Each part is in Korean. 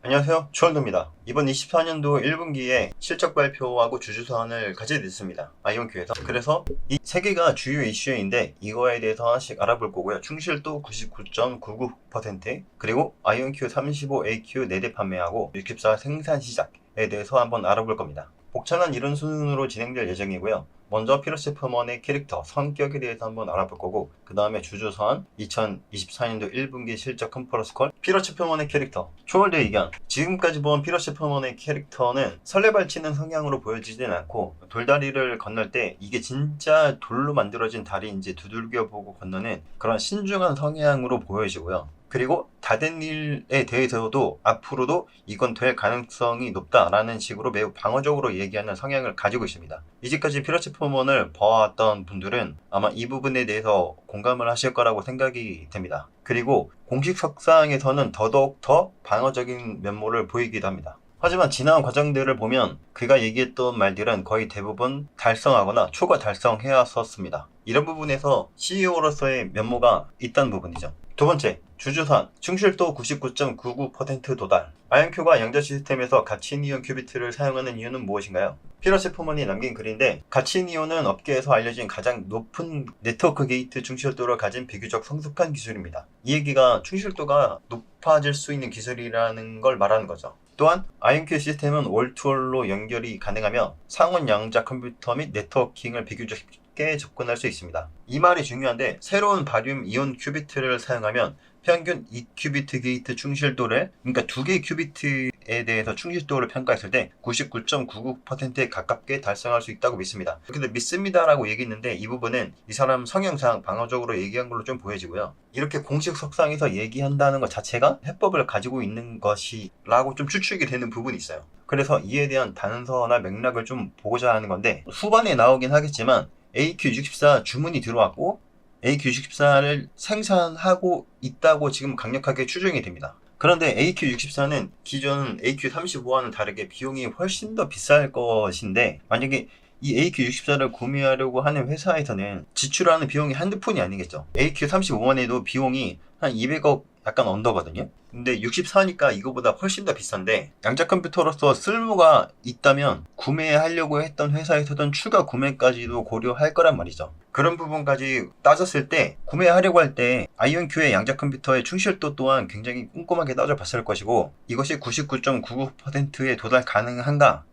안녕하세요, 추월도입니다. 이번 24년도 1분기에 실적 발표하고 주주선언을 가지게 됐습니다. 아이온큐에서. 그래서 이 세 개가 주요 이슈인데 이거에 대해서 하나씩 알아볼 거고요. 충실도 99.99%, 그리고 아이온큐 35AQ 4대 판매하고 64 생산 시작에 대해서 한번 알아볼 겁니다. 복잡한 이론 순으로 진행될 예정이고요. 먼저 피러스 퍼먼의 캐릭터, 성격에 대해서 한번 알아볼 거고, 그 다음에 주주선, 2024년도 1분기 실적 컨퍼런스 콜, 피러스 퍼먼의 캐릭터, 초월대 의견. 지금까지 본 피러스 퍼먼의 캐릭터는 설레발치는 성향으로 보여지진 않고, 돌다리를 건널 때 이게 진짜 돌로 만들어진 다리인지 두들겨 보고 건너는 그런 신중한 성향으로 보여지고요. 그리고 다 된 일에 대해서도 앞으로도 이건 될 가능성이 높다라는 식으로 매우 방어적으로 얘기하는 성향을 가지고 있습니다. 이제까지 피러스 포먼을 봐왔던 분들은 아마 이 부분에 대해서 공감을 하실 거라고 생각이 됩니다. 그리고 공식 석상에서는 더더욱 더 방어적인 면모를 보이기도 합니다. 하지만 지나온 과정들을 보면 그가 얘기했던 말들은 거의 대부분 달성하거나 초과 달성해왔었습니다. 이런 부분에서 CEO로서의 면모가 있다는 부분이죠. 두 번째, 주주선, 충실도 99.99% 도달. 아이온큐가 양자 시스템에서 가치니온 큐비트를 사용하는 이유는 무엇인가요? 피러스 포먼이 남긴 글인데, 가치니온은 업계에서 알려진 가장 높은 네트워크 게이트 충실도를 가진 비교적 성숙한 기술입니다. 이 얘기가 충실도가 높아질 수 있는 기술이라는 걸 말하는 거죠. 또한 아이온큐 시스템은 올-투-올로 연결이 가능하며 상온 양자 컴퓨터 및 네트워킹을 비교적 쉽게 접근할 수 있습니다. 이 말이 중요한데, 새로운 바륨 이온 큐비트를 사용하면 평균 2큐비트 게이트 충실도를, 그러니까 2개의 큐비트에 대해서 충실도를 평가했을 때 99.99%에 가깝게 달성할 수 있다고 믿습니다. 근데 믿습니다라고 얘기했는데 이 부분은 이 사람 성향상 방어적으로 얘기한 걸로 좀 보여지고요. 이렇게 공식 석상에서 얘기한다는 것 자체가 해법을 가지고 있는 것이라고 좀 추측이 되는 부분이 있어요. 그래서 이에 대한 단서나 맥락을 좀 보고자 하는 건데, 후반에 나오긴 하겠지만 AQ64 주문이 들어왔고 AQ64를 생산하고 있다고 지금 강력하게 추정이 됩니다. 그런데 AQ64는 기존 AQ35와는 다르게 비용이 훨씬 더 비쌀 것인데, 만약에 이 AQ64를 구매하려고 하는 회사에서는 지출하는 비용이 한두 푼이 아니겠죠. AQ35원에도 비용이 한 200억 약간 언더거든요. 근데 64니까 이거보다 훨씬 더 비싼데, 양자 컴퓨터로서 쓸모가 있다면 구매하려고 했던 회사에서는 추가 구매까지도 고려할 거란 말이죠. 그런 부분까지 따졌을 때 구매하려고 할 때 아이온큐의 양자 컴퓨터의 충실도 또한 굉장히 꼼꼼하게 따져봤을 것이고, 이것이 99.99%에 도달 가능한가?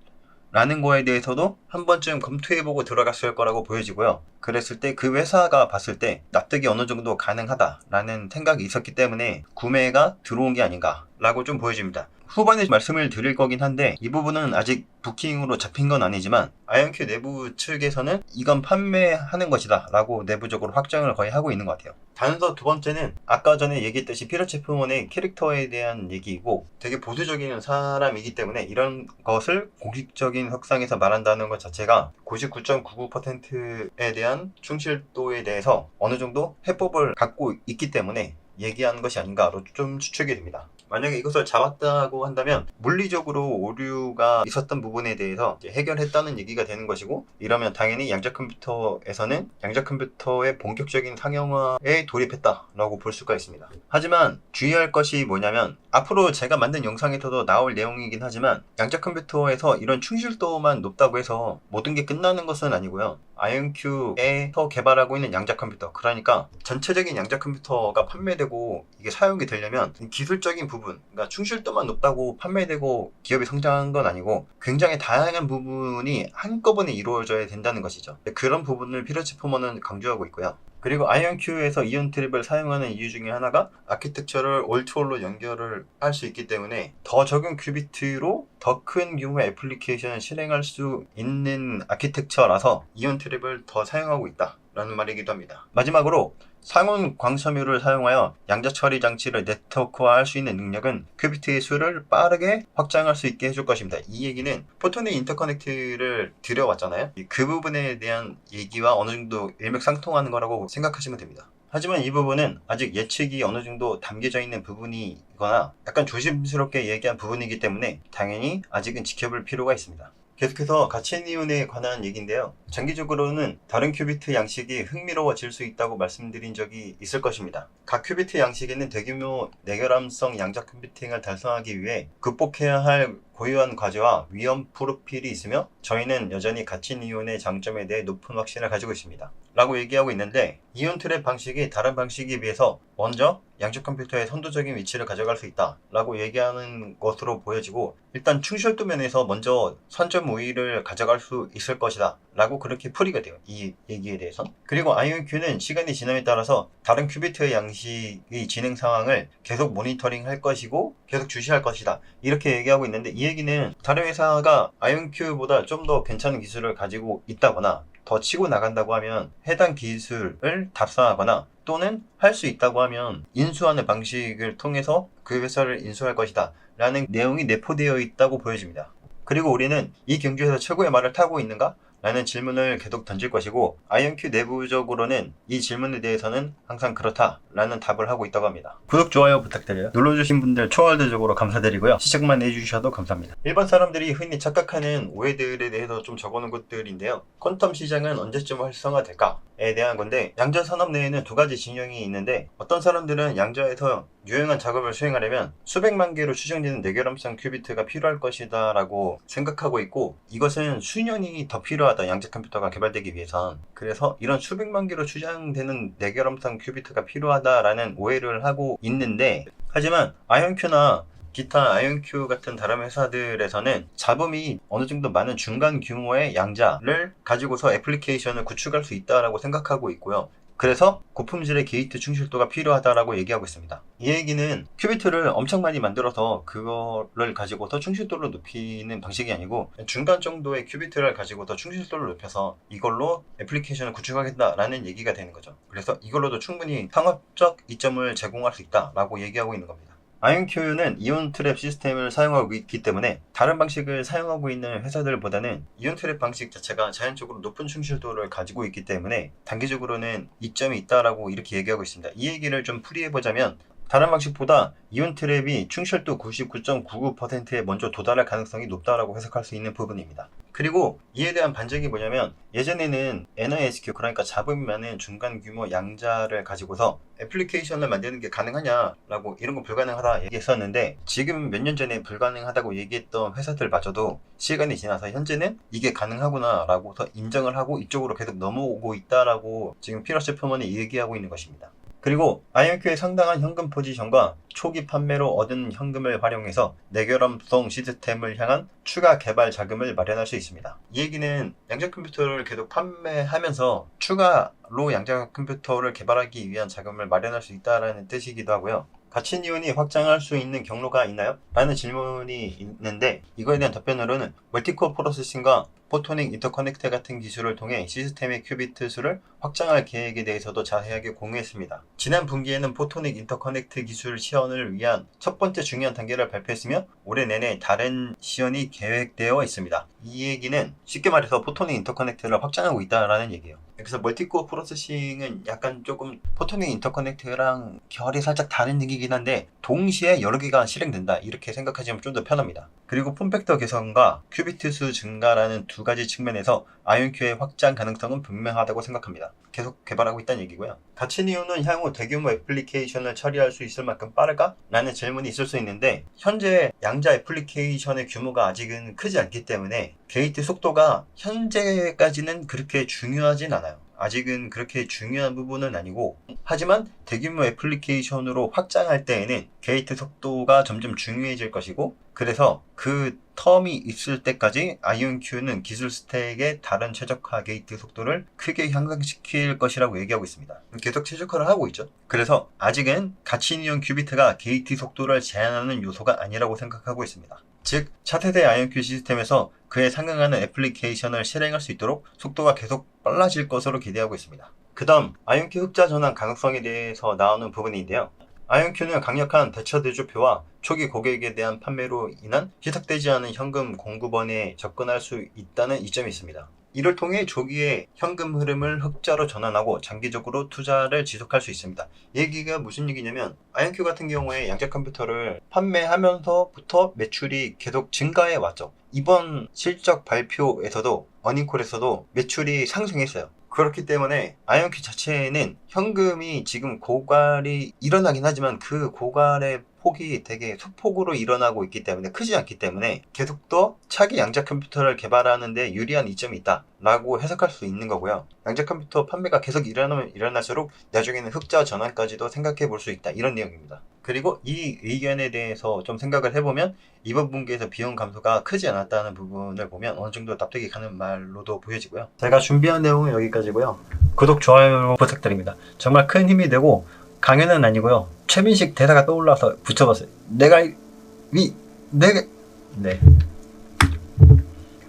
라는 거에 대해서도 한 번쯤 검토해보고 들어갔을 거라고 보여지고요. 그랬을 때 그 회사가 봤을 때 납득이 어느 정도 가능하다라는 생각이 있었기 때문에 구매가 들어온 게 아닌가 라고 좀 보여집니다. 후반에 말씀을 드릴 거긴 한데, 이 부분은 아직 부킹으로 잡힌 건 아니지만 아이온큐 내부 측에서는 이건 판매하는 것이다 라고 내부적으로 확정을 거의 하고 있는 것 같아요. 단서 두 번째는 아까 전에 얘기했듯이 피터 체프먼의 캐릭터에 대한 얘기이고, 되게 보수적인 사람이기 때문에 이런 것을 공식적인 석상에서 말한다는 것 자체가 99.99%에 대한 충실도에 대해서 어느 정도 해법을 갖고 있기 때문에 얘기하는 것이 아닌가로 좀 추측이 됩니다. 만약에 이것을 잡았다고 한다면 물리적으로 오류가 있었던 부분에 대해서 해결했다는 얘기가 되는 것이고, 이러면 당연히 양자 컴퓨터에서는 양자 컴퓨터의 본격적인 상용화에 돌입했다라고 볼 수가 있습니다. 하지만 주의할 것이 뭐냐면, 앞으로 제가 만든 영상에서도 나올 내용이긴 하지만 양자 컴퓨터에서 이런 충실도만 높다고 해서 모든 게 끝나는 것은 아니고요. 아이온큐에서 개발하고 있는 양자 컴퓨터, 그러니까 전체적인 양자 컴퓨터가 판매되고 이게 사용이 되려면 기술적인 부분, 그러니까 충실도만 높다고 판매되고 기업이 성장한 건 아니고 굉장히 다양한 부분이 한꺼번에 이루어져야 된다는 것이죠. 그런 부분을 피러스 포먼은 강조하고 있고요. 그리고 아이온큐에서 이온 트립을 사용하는 이유 중에 하나가 아키텍처를 올-투-올로 연결을 할 수 있기 때문에 더 적은 큐비트로 더 큰 규모의 애플리케이션을 실행할 수 있는 아키텍처라서 이온 트립을 더 사용하고 있다 라는 말이기도 합니다. 마지막으로 상온 광섬유를 사용하여 양자 처리 장치를 네트워크화할 수 있는 능력은 큐비트의 수를 빠르게 확장할 수 있게 해줄 것입니다. 이 얘기는 포톤의 인터커넥트를 들여왔잖아요. 그 부분에 대한 얘기와 어느 정도 일맥상통하는 거라고 생각하시면 됩니다. 하지만 이 부분은 아직 예측이 어느 정도 담겨져 있는 부분이거나 약간 조심스럽게 얘기한 부분이기 때문에 당연히 아직은 지켜볼 필요가 있습니다. 계속해서 가치니온에 관한 얘기인데요. 장기적으로는 다른 큐비트 양식이 흥미로워질 수 있다고 말씀드린 적이 있을 것입니다. 각 큐비트 양식에는 대규모 내결함성 양자 컴퓨팅을 달성하기 위해 극복해야 할 고유한 과제와 위험 프로필이 있으며 저희는 여전히 가치니온의 장점에 대해 높은 확신을 가지고 있습니다. 라고 얘기하고 있는데, 이온 트랩 방식이 다른 방식에 비해서 먼저 양적 컴퓨터의 선도적인 위치를 가져갈 수 있다 라고 얘기하는 것으로 보여지고, 일단 충실도 면에서 먼저 선점 우위를 가져갈 수 있을 것이다 라고 그렇게 풀이가 돼요, 이 얘기에 대해서. 그리고 IonQ는 시간이 지남에 따라서 다른 큐비트의 양식의 진행 상황을 계속 모니터링 할 것이고 계속 주시할 것이다 이렇게 얘기하고 있는데, 이 얘기는 다른 회사가 IonQ보다 좀 더 괜찮은 기술을 가지고 있다거나 더 치고 나간다고 하면 해당 기술을 답사하거나 또는 할 수 있다고 하면 인수하는 방식을 통해서 그 회사를 인수할 것이다 라는 내용이 내포되어 있다고 보여집니다. 그리고 우리는 이 경주에서 최고의 말을 타고 있는가? 라는 질문을 계속 던질 것이고, IonQ 내부적으로는 이 질문에 대해서는 항상 그렇다 라는 답을 하고 있다고 합니다. 구독, 좋아요 부탁드려요. 눌러주신 분들 초월대적으로 감사드리고요. 시청만 해주셔도 감사합니다. 일반 사람들이 흔히 착각하는 오해들에 대해서 좀 적어놓은 것들인데요. 퀀텀 시장은 언제쯤 활성화될까? 에 대한 건데, 양자 산업 내에는 두 가지 진영이 있는데, 어떤 사람들은 양자에서 유용한 작업을 수행하려면 수백만 개로 추정되는 내결함성 큐비트가 필요할 것이다 라고 생각하고 있고, 이것은 수년이 더 필요하다, 양자 컴퓨터가 개발되기 위해선. 그래서 이런 수백만 개로 추정되는 내결함성 큐비트가 필요하다라는 오해를 하고 있는데, 하지만 IonQ나 기타 IonQ 같은 다른 회사들에서는 잡음이 어느 정도 많은 중간 규모의 양자를 가지고서 애플리케이션을 구축할 수 있다라고 생각하고 있고요. 그래서 고품질의 게이트 충실도가 필요하다라고 얘기하고 있습니다. 이 얘기는 큐비트를 엄청 많이 만들어서 그거를 가지고 더 충실도를 높이는 방식이 아니고, 중간 정도의 큐비트를 가지고 더 충실도를 높여서 이걸로 애플리케이션을 구축하겠다라는 얘기가 되는 거죠. 그래서 이걸로도 충분히 상업적 이점을 제공할 수 있다라고 얘기하고 있는 겁니다. IonQ는 이온 트랩 시스템을 사용하고 있기 때문에 다른 방식을 사용하고 있는 회사들보다는 이온 트랩 방식 자체가 자연적으로 높은 충실도를 가지고 있기 때문에 단기적으로는 이점이 있다라고 이렇게 얘기하고 있습니다. 이 얘기를 좀 풀이해보자면, 다른 방식보다 이온 트랩이 충실도 99.99%에 먼저 도달할 가능성이 높다라고 해석할 수 있는 부분입니다. 그리고 이에 대한 반증이 뭐냐면, 예전에는 NISQ, 그러니까 잡음이 많은 중간 규모 양자를 가지고서 애플리케이션을 만드는 게 가능하냐라고, 이런 건 불가능하다 얘기했었는데, 지금 몇 년 전에 불가능하다고 얘기했던 회사들마저도 시간이 지나서 현재는 이게 가능하구나 라고서 인정을 하고 이쪽으로 계속 넘어오고 있다라고 지금 피러스 표먼이 얘기하고 있는 것입니다. 그리고 IonQ의 상당한 현금 포지션과 초기 판매로 얻은 현금을 활용해서 내결함성 시스템을 향한 추가 개발 자금을 마련할 수 있습니다. 이 얘기는 양자 컴퓨터를 계속 판매하면서 추가로 양자 컴퓨터를 개발하기 위한 자금을 마련할 수 있다는 뜻이기도 하고요. 가치니온이 확장할 수 있는 경로가 있나요? 라는 질문이 있는데, 이거에 대한 답변으로는 멀티코어 프로세싱과 포토닉 인터커넥트 같은 기술을 통해 시스템의 큐비트 수를 확장할 계획에 대해서도 자세하게 공유했습니다. 지난 분기에는 포토닉 인터커넥트 기술 시연을 위한 첫 번째 중요한 단계를 발표했으며, 올해 내내 다른 시연이 계획되어 있습니다. 이 얘기는 쉽게 말해서 포토닉 인터커넥트를 확장하고 있다라는 얘기예요. 그래서 멀티코어 프로세싱은 약간 조금 포토닉 인터커넥트랑 결이 살짝 다른 얘기긴 한데, 동시에 여러 개가 실행된다 이렇게 생각하시면 좀 더 편합니다. 그리고 폼팩터 개선과 큐비트 수 증가라는 두 가지 측면에서 IonQ의 확장 가능성은 분명하다고 생각합니다. 계속 개발하고 있다는 얘기고요. 가치니온은 향후 대규모 애플리케이션을 처리할 수 있을 만큼 빠를까? 라는 질문이 있을 수 있는데, 현재 양자 애플리케이션의 규모가 아직은 크지 않기 때문에 게이트 속도가 현재까지는 그렇게 중요하진 않아요. 아직은 그렇게 중요한 부분은 아니고, 하지만 대규모 애플리케이션으로 확장할 때에는 게이트 속도가 점점 중요해질 것이고, 그래서 그 텀이 있을 때까지 IonQ는 기술 스택의 다른 최적화 게이트 속도를 크게 향상시킬 것이라고 얘기하고 있습니다. 계속 최적화를 하고 있죠. 그래서 아직은 가치니온 큐비트가 게이트 속도를 제한하는 요소가 아니라고 생각하고 있습니다. 즉, 차세대 IonQ 시스템에서 그에 상응하는 애플리케이션을 실행할 수 있도록 속도가 계속 빨라질 것으로 기대하고 있습니다. 그 다음, IonQ 흑자 전환 가능성에 대해서 나오는 부분인데요. IonQ는 강력한 대처 대조표와 초기 고객에 대한 판매로 인한 희석되지 않은 현금 공급원에 접근할 수 있다는 이점이 있습니다. 이를 통해 조기에 현금 흐름을 흑자로 전환하고 장기적으로 투자를 지속할 수 있습니다. 얘기가 무슨 얘기냐면 아이언큐 같은 경우에 양자 컴퓨터를 판매하면서부터 매출이 계속 증가해 왔죠. 이번 실적 발표에서도 어닝콜에서도 매출이 상승했어요. 그렇기 때문에 아이언큐 자체는 현금이 지금 고갈이 일어나긴 하지만 그 고갈의 폭이 되게 소폭으로 일어나고 있기 때문에 크지 않기 때문에 계속 더 차기 양자 컴퓨터를 개발하는데 유리한 이점이 있다 라고 해석할 수 있는 거고요. 양자 컴퓨터 판매가 계속 일어나면 일어날수록 나중에는 흑자 전환까지도 생각해 볼 수 있다, 이런 내용입니다. 그리고 이 의견에 대해서 좀 생각을 해보면 이번 분기에서 비용 감소가 크지 않았다는 부분을 보면 어느 정도 납득이 가는 말로도 보여지고요. 제가 준비한 내용은 여기까지고요. 구독, 좋아요 부탁드립니다. 정말 큰 힘이 되고 강연은 아니고요. 최민식 대사가 떠올라서 붙여봤어요. 네.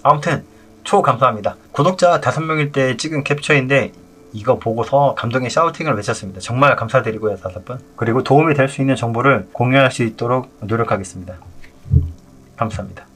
아무튼 감사합니다. 구독자 5명일 때 찍은 캡처인데 이거 보고서 감동의 샤우팅을 외쳤습니다. 정말 감사드리고요, 5분. 그리고 도움이 될 수 있는 정보를 공유할 수 있도록 노력하겠습니다. 감사합니다.